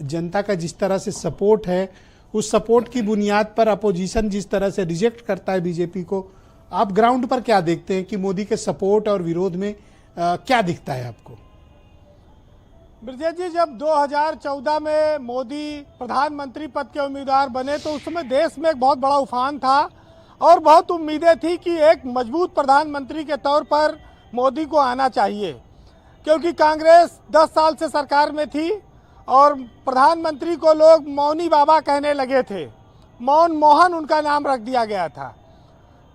जनता का जिस तरह से सपोर्ट है, उस सपोर्ट की बुनियाद पर अपोजिशन जिस तरह से रिजेक्ट करता है बीजेपी को, आप ग्राउंड पर क्या देखते हैं कि मोदी के सपोर्ट और विरोध में क्या दिखता है आपको? ब्रजेश जी, जब 2014 में मोदी प्रधानमंत्री पद के उम्मीदवार बने तो उस समय देश में एक बहुत बड़ा उफान था और बहुत उम्मीदें थी कि एक मजबूत प्रधानमंत्री के तौर पर मोदी को आना चाहिए, क्योंकि कांग्रेस 10 साल से सरकार में थी और प्रधानमंत्री को लोग मौनी बाबा कहने लगे थे। मौन मोहन उनका नाम रख दिया गया था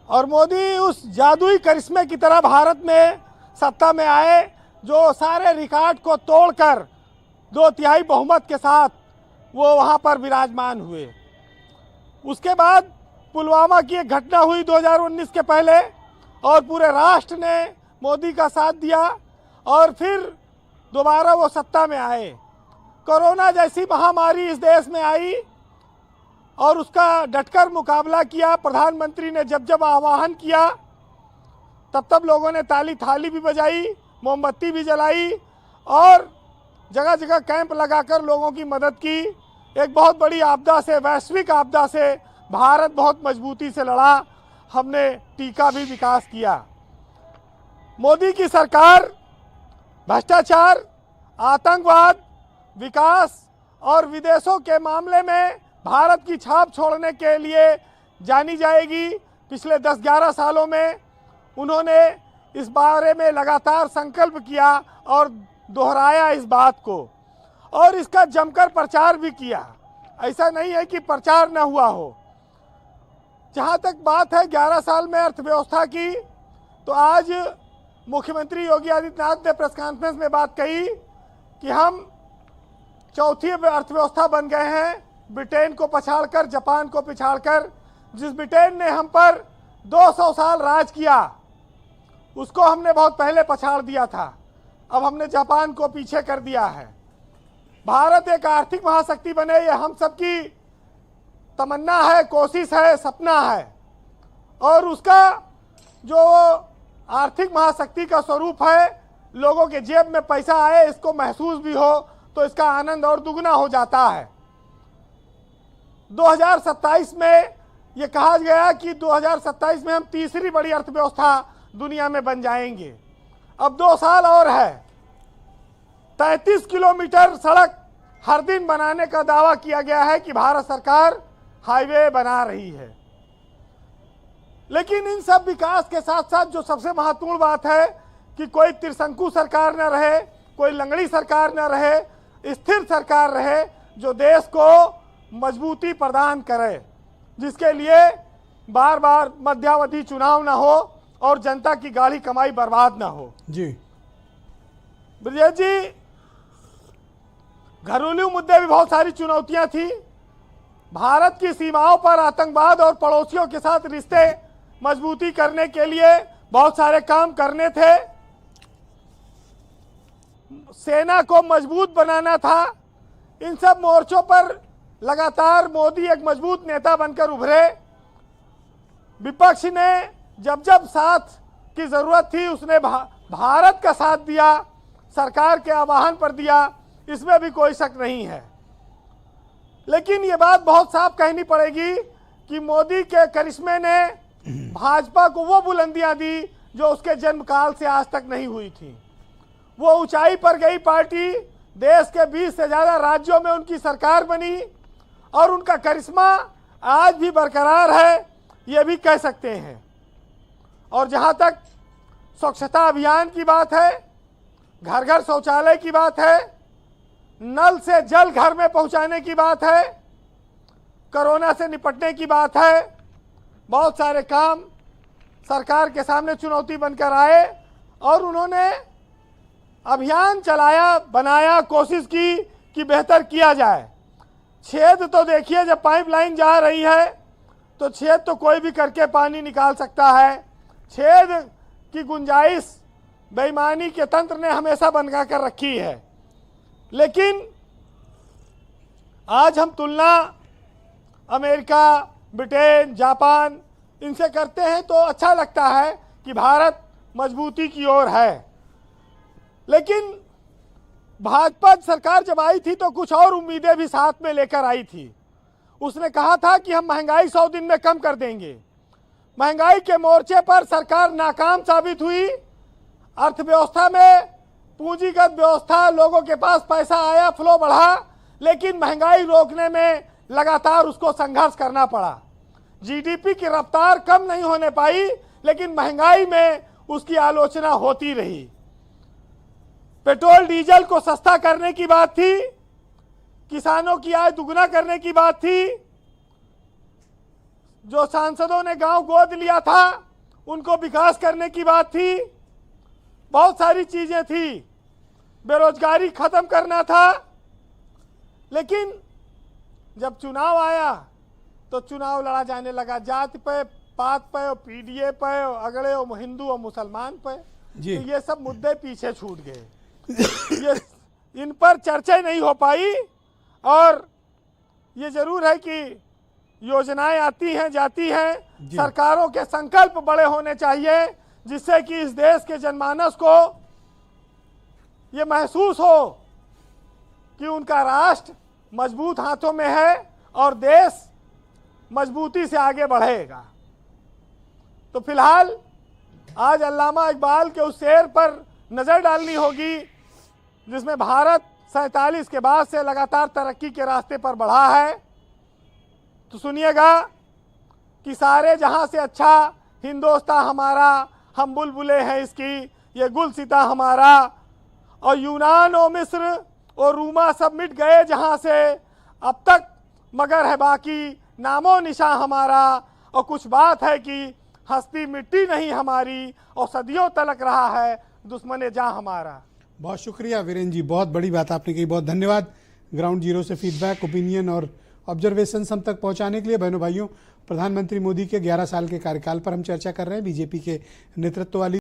और मोदी उस जादुई करिश्मे की तरह भारत में सत्ता में आए जो सारे रिकॉर्ड को तोड़कर 2/3 बहुमत के साथ वो वहाँ पर विराजमान हुए। उसके बाद पुलवामा की एक घटना हुई 2019 के पहले और पूरे राष्ट्र ने मोदी का साथ दिया और फिर दोबारा वो सत्ता में आए। कोरोना जैसी महामारी इस देश में आई और उसका डटकर मुकाबला किया। प्रधानमंत्री ने जब जब आह्वान किया तब तब लोगों ने ताली थाली भी बजाई, मोमबत्ती भी जलाई और जगह जगह कैंप लगाकर लोगों की मदद की। एक बहुत बड़ी आपदा से, वैश्विक आपदा से भारत बहुत मजबूती से लड़ा। हमने टीका भी विकास किया। मोदी की सरकार भ्रष्टाचार, आतंकवाद, विकास और विदेशों के मामले में भारत की छाप छोड़ने के लिए जानी जाएगी। पिछले 10-11 सालों में उन्होंने इस बारे में लगातार संकल्प किया और दोहराया इस बात को और इसका जमकर प्रचार भी किया। ऐसा नहीं है कि प्रचार न हुआ हो। जहाँ तक बात है 11 साल में अर्थव्यवस्था की, तो आज मुख्यमंत्री योगी आदित्यनाथ ने प्रेस कॉन्फ्रेंस में बात कही कि हम चौथी अर्थव्यवस्था बन गए हैं, ब्रिटेन को पछाड़कर, जापान को पिछाड़कर। जिस ब्रिटेन ने हम पर 200 साल राज किया उसको हमने बहुत पहले पछाड़ दिया था। अब हमने जापान को पीछे कर दिया है। भारत एक आर्थिक महाशक्ति बने, ये हम सबकी तमन्ना है, कोशिश है, सपना है और उसका जो आर्थिक महाशक्ति का स्वरूप है, लोगों के जेब में पैसा आए, इसको महसूस भी हो तो इसका आनंद और दुगना हो जाता है। 2027 में ये कहा गया कि 2027 में हम तीसरी बड़ी अर्थव्यवस्था दुनिया में बन जाएंगे। अब 2 साल और है। 33 किलोमीटर सड़क हर दिन बनाने का दावा किया गया है कि भारत सरकार हाईवे बना रही है। लेकिन इन सब विकास के साथ साथ जो सबसे महत्वपूर्ण बात है कि कोई त्रिशंकु सरकार न रहे, कोई लंगड़ी सरकार न रहे, स्थिर सरकार रहे जो देश को मजबूती प्रदान करे, जिसके लिए बार बार मध्यावधि चुनाव ना हो और जनता की गाढ़ी कमाई बर्बाद ना हो। जी ब्रजेश जी, घरेलू मुद्दे भी बहुत सारी चुनौतियां थी। भारत की सीमाओं पर आतंकवाद और पड़ोसियों के साथ रिश्ते मजबूती करने के लिए बहुत सारे काम करने थे। सेना को मजबूत बनाना था। इन सब मोर्चों पर लगातार मोदी एक मजबूत नेता बनकर उभरे। विपक्ष ने जब जब साथ की जरूरत थी उसने भारत का साथ दिया, सरकार के आह्वान पर दिया, इसमें भी कोई शक नहीं है। लेकिन ये बात बहुत साफ कहनी पड़ेगी कि मोदी के करिश्मे ने भाजपा को वो बुलंदियां दी जो उसके जन्मकाल से आज तक नहीं हुई थी। वो ऊंचाई पर गई पार्टी, देश के 20 से ज्यादा राज्यों में उनकी सरकार बनी और उनका करिश्मा आज भी बरकरार है, ये भी कह सकते हैं। और जहां तक स्वच्छता अभियान की बात है, घर घर शौचालय की बात है, नल से जल घर में पहुंचाने की बात है, कोरोना से निपटने की बात है, बहुत सारे काम सरकार के सामने चुनौती बनकर आए और उन्होंने अभियान चलाया, बनाया, कोशिश की कि बेहतर किया जाए। छेद तो देखिए, जब पाइपलाइन जा रही है तो छेद तो कोई भी करके पानी निकाल सकता है। छेद की गुंजाइश बेईमानी के तंत्र ने हमेशा बना कर रखी है। लेकिन आज हम तुलना अमेरिका, ब्रिटेन, जापान इनसे करते हैं तो अच्छा लगता है कि भारत मजबूती की ओर है। लेकिन भाजपा सरकार जब आई थी तो कुछ और उम्मीदें भी साथ में लेकर आई थी। उसने कहा था कि हम महंगाई 100 दिन में कम कर देंगे। महंगाई के मोर्चे पर सरकार नाकाम साबित हुई। अर्थव्यवस्था में पूंजीगत व्यवस्था, लोगों के पास पैसा आया, फ्लो बढ़ा, लेकिन महंगाई रोकने में लगातार उसको संघर्ष करना पड़ा। जीडीपी की रफ्तार कम नहीं होने पाई, लेकिन महंगाई में उसकी आलोचना होती रही। पेट्रोल डीजल को सस्ता करने की बात थी, किसानों की आय दुगना करने की बात थी। जो सांसदों ने गांव गोद लिया था उनको विकास करने की बात थी। बहुत सारी चीजें थी। बेरोजगारी खत्म करना था। लेकिन जब चुनाव आया तो चुनाव लड़ा जाने लगा जाति पे, पात पे, पीडीए पे, अगड़े और हिंदू और मुसलमान पे। तो ये सब मुद्दे पीछे छूट गए। ये इन पर चर्चा नहीं हो पाई। और ये जरूर है कि योजनाएं आती हैं जाती हैं, सरकारों के संकल्प बड़े होने चाहिए, जिससे कि इस देश के जनमानस को ये महसूस हो कि उनका राष्ट्र मजबूत हाथों में है और देश मजबूती से आगे बढ़ेगा। तो फिलहाल आज अल्लामा इकबाल के उस शेर पर नजर डालनी होगी, जिसमें भारत 47 के बाद से लगातार तरक्की के रास्ते पर बढ़ा है। तो सुनिएगा कि सारे जहां से अच्छा हिंदोस्तां हमारा, हम बुलबुलें हैं इसकी, ये गुलसिता हमारा। और यूनान और मिस्र और रूमा सब मिट गए जहां से, अब तक मगर है बाकी नामो निशा हमारा। और कुछ बात है कि हस्ती मिट्टी नहीं हमारी, और सदियों तलक रहा है दुश्मन जहां हमारा। बहुत शुक्रिया वीरेंद्र जी, बहुत बड़ी बात आपने कही, बहुत धन्यवाद। ग्राउंड जीरो से फीडबैक, ओपिनियन और ऑब्जर्वेशन हम तक पहुंचाने के लिए। बहनों भाइयों, प्रधानमंत्री मोदी के 11 साल के कार्यकाल पर हम चर्चा कर रहे हैं, बीजेपी के नेतृत्व वाली